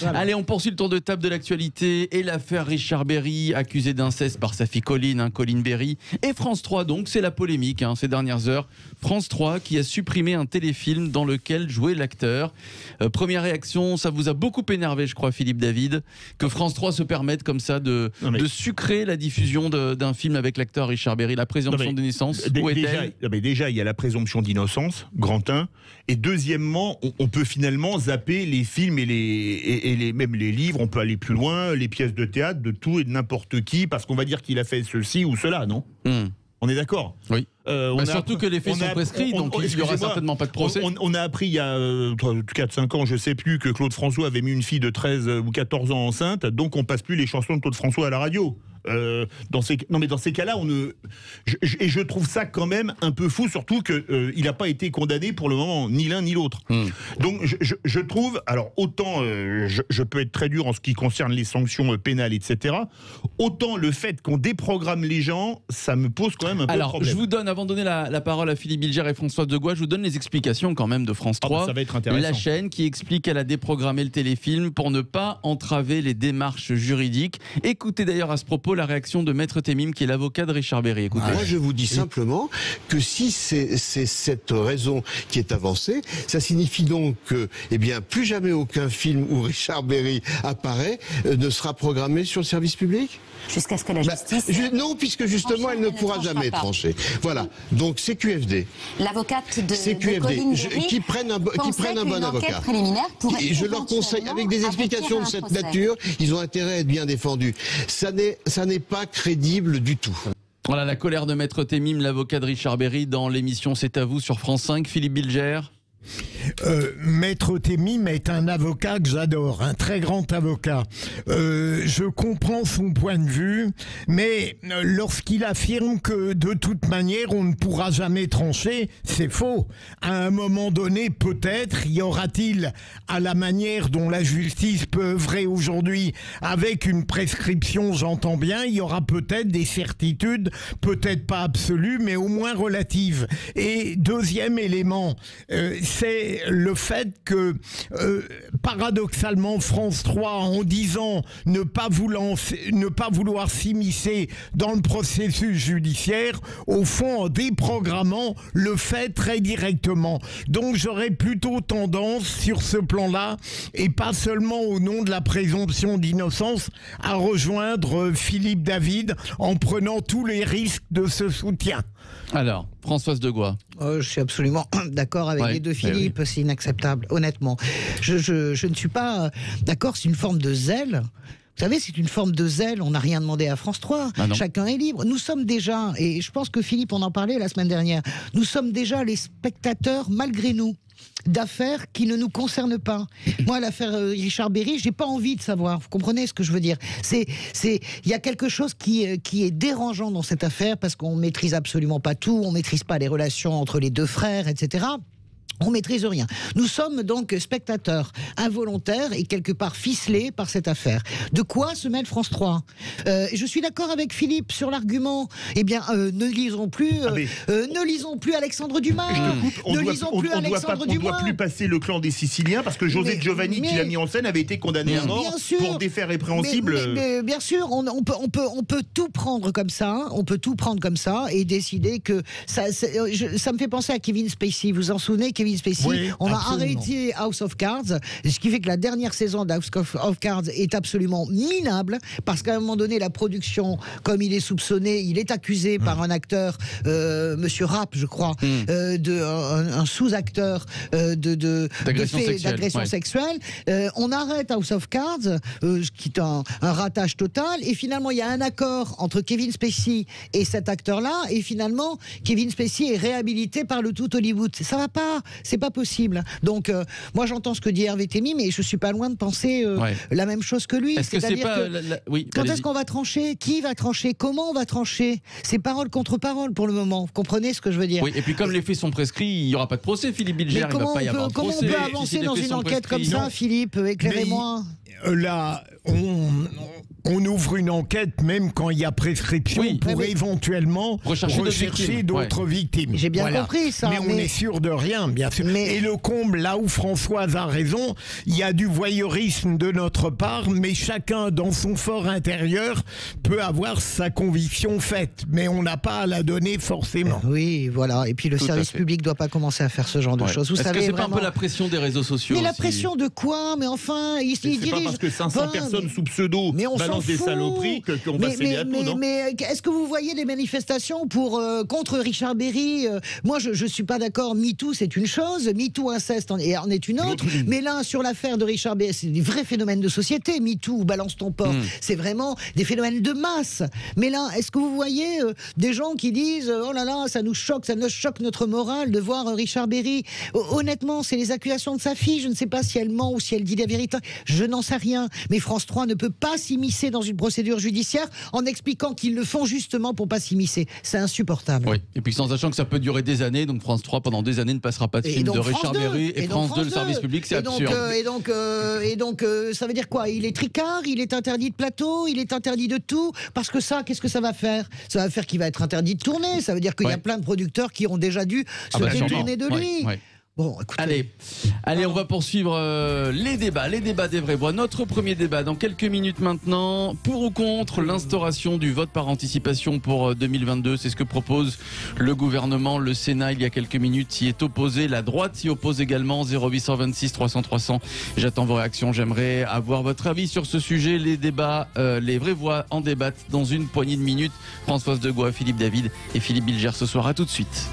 Voilà. Allez, on poursuit le tour de table de l'actualité et l'affaire Richard Berry, accusé d'inceste par sa fille Colline, Colline Berry. Et France 3, donc, c'est la polémique ces dernières heures. France 3 qui a supprimé un téléfilm dans lequel jouait l'acteur. Première réaction, ça vous a beaucoup énervé, je crois, Philippe David, que France 3 se permette comme ça de sucrer la diffusion d'un film avec l'acteur Richard Berry, la présomption d'innocence. Où est-elle ? Déjà, il y a la présomption d'innocence, grand 1. Et deuxièmement, on peut finalement zapper les films et même les livres, on peut aller plus loin, les pièces de théâtre, de tout et de n'importe qui, parce qu'on va dire qu'il a fait ceci ou cela, non ? On est d'accord ? Oui. Surtout que les faits sont prescrits, donc il n'y aura certainement pas de procès. On a appris il y a 4-5 ans, je ne sais plus, que Claude François avait mis une fille de 13 ou 14 ans enceinte, donc on passe plus les chansons de Claude François à la radio. Dans ces cas-là, je trouve ça quand même un peu fou, surtout qu'il n'a pas été condamné pour le moment, ni l'un ni l'autre. Donc je trouve, alors autant je peux être très dur en ce qui concerne les sanctions pénales, etc. Autant le fait qu'on déprogramme les gens, ça me pose quand même un peu de problème. Je vous donne, avant de donner la parole à Philippe Bilger et Françoise Degois, je vous donne les explications quand même de France 3. Ça va être intéressant. La chaîne qui explique qu'elle a déprogrammé le téléfilm pour ne pas entraver les démarches juridiques. Écoutez d'ailleurs à ce propos la réaction de Maître Temim, qui est l'avocat de Richard Berry. Écoutez. Moi, je vous dis simplement que si c'est cette raison qui est avancée, ça signifie donc que, plus jamais aucun film où Richard Berry apparaît ne sera programmé sur le service public ? Jusqu'à ce que la justice... non, puisque justement, elle ne pourra jamais trancher. Voilà. Donc, c'est QFD. L'avocate de QFD. Colline Berry Qui prennent un bon avocat. Je leur conseille, avec des explications de cette nature, ils ont intérêt à être bien défendus. Ça n'est pas crédible du tout. Voilà la colère de Maître Temim, l'avocat de Richard Berry, dans l'émission C'est à vous sur France 5. Philippe Bilger. Maître Temim est un avocat que j'adore, un très grand avocat. Je comprends son point de vue, mais lorsqu'il affirme que de toute manière on ne pourra jamais trancher, c'est faux. À un moment donné, peut-être y aura-t-il, à la manière dont la justice peut œuvrer aujourd'hui, avec une prescription, j'entends bien, il y aura peut-être des certitudes, peut-être pas absolues, mais au moins relatives. Et deuxième élément, c'est le fait que, paradoxalement, France 3, en disant ne pas vouloir s'immiscer dans le processus judiciaire, au fond, en déprogrammant, le fait très directement. Donc, j'aurais plutôt tendance, sur ce plan-là, et pas seulement au nom de la présomption d'innocence, à rejoindre Philippe David en prenant tous les risques de ce soutien. Alors, Françoise Degois. Je suis absolument d'accord avec les deux Philippe, c'est inacceptable, honnêtement. Je ne suis pas d'accord, c'est une forme de zèle. Vous savez, c'est une forme de zèle, on n'a rien demandé à France 3, chacun est libre. Nous sommes déjà, et je pense que Philippe, on en parlait la semaine dernière, nous sommes déjà les spectateurs, malgré nous, d'affaires qui ne nous concernent pas. Moi, l'affaire Richard Berry, j'ai pas envie de savoir. Vous comprenez ce que je veux dire ? Il y a quelque chose qui est dérangeant dans cette affaire parce qu'on maîtrise absolument pas tout, on maîtrise pas les relations entre les deux frères, etc. On maîtrise rien. Nous sommes donc spectateurs involontaires et quelque part ficelés par cette affaire. De quoi se mêle France 3 ? Je suis d'accord avec Philippe sur l'argument. Ne lisons plus Alexandre Dumas. On ne doit plus passer Le Clan des Siciliens parce que José Giovanni, qui l'a mis en scène, avait été condamné à mort pour des faits répréhensibles. Bien sûr, on peut tout prendre comme ça. On peut tout prendre comme ça et décider que ça me fait penser à Kevin Spacey. Vous vous en souvenez, Kevin Spacey, on a arrêté House of Cards, ce qui fait que la dernière saison d'House of Cards est absolument minable, parce qu'à un moment donné, la production, comme il est soupçonné, il est accusé par un acteur, Monsieur Rapp, je crois, un sous-acteur d'agression sexuelle. On arrête House of Cards, qui est un ratage total, et finalement, il y a un accord entre Kevin Spacey et cet acteur-là, et finalement, Kevin Spacey est réhabilité par le tout Hollywood. Ça va pas. C'est pas possible. Donc, moi, j'entends ce que dit Hervé Temim, mais je suis pas loin de penser la même chose que lui. C'est-à-dire quand est-ce qu'on va trancher ? Qui va trancher ? Comment on va trancher ? C'est parole contre parole pour le moment. Vous comprenez ce que je veux dire ? Oui, et puis comme les faits sont prescrits, il n'y aura pas de procès, Philippe Bilger. Il ne va pas y avoir de procès. Comment on peut avancer dans une enquête comme ça, Philippe ? Éclairez-moi. Là, On ouvre une enquête même quand il y a prescription pour éventuellement rechercher d'autres victimes. J'ai bien compris ça. Mais on est sûr de rien, bien sûr. Et le comble, là où Françoise a raison, il y a du voyeurisme de notre part, mais chacun dans son fort intérieur peut avoir sa conviction faite. Mais on n'a pas à la donner forcément. Oui, voilà. Et puis le service public ne doit pas commencer à faire ce genre de choses. Vous savez, que c'est vraiment... pas un peu la pression des réseaux sociaux? Mais la pression de quoi? Mais enfin, ils dirigent... pas parce que 500 personnes sous pseudo balancent des saloperies qu'on va céder à tout, non? Mais est-ce que vous voyez des manifestations contre Richard Berry? Moi, je suis pas d'accord. MeToo, c'est une chose. MeToo inceste en est une autre. Mais là, sur l'affaire de Richard Berry, c'est des vrais phénomènes de société. MeToo, balance ton porc. C'est vraiment des phénomènes de masse. Mais là, est-ce que vous voyez des gens qui disent oh là là, ça nous choque notre morale de voir Richard Berry? Honnêtement, c'est les accusations de sa fille. Je ne sais pas si elle ment ou si elle dit la vérité. Je n'en sais rien. Mais France 3 ne peut pas s'immiscer dans une procédure judiciaire en expliquant qu'ils le font justement pour pas s'immiscer. C'est insupportable. Oui. Et puis en sachant que ça peut durer des années, donc France 3 pendant des années ne passera pas de film de Richard Berry et France 2 le service public, c'est absurde. Et donc ça veut dire quoi? Il est tricard, il est interdit de plateau, il est interdit de tout, parce que ça, qu'est-ce que ça va faire? Ça va faire qu'il va être interdit de tourner. Ça veut dire qu'il y a plein de producteurs qui ont déjà dû se détourner de lui. Bon, écoutez. Allez, on va poursuivre les débats des vrais voix. Notre premier débat dans quelques minutes maintenant. Pour ou contre l'instauration du vote par anticipation pour 2022, c'est ce que propose le gouvernement. Le Sénat, il y a quelques minutes, s'y est opposé. La droite s'y oppose également. 0826 300 300. J'attends vos réactions. J'aimerais avoir votre avis sur ce sujet. Les débats, les vraies voix en débattent dans une poignée de minutes. Françoise Degois, Philippe David et Philippe Bilger ce soir. À tout de suite.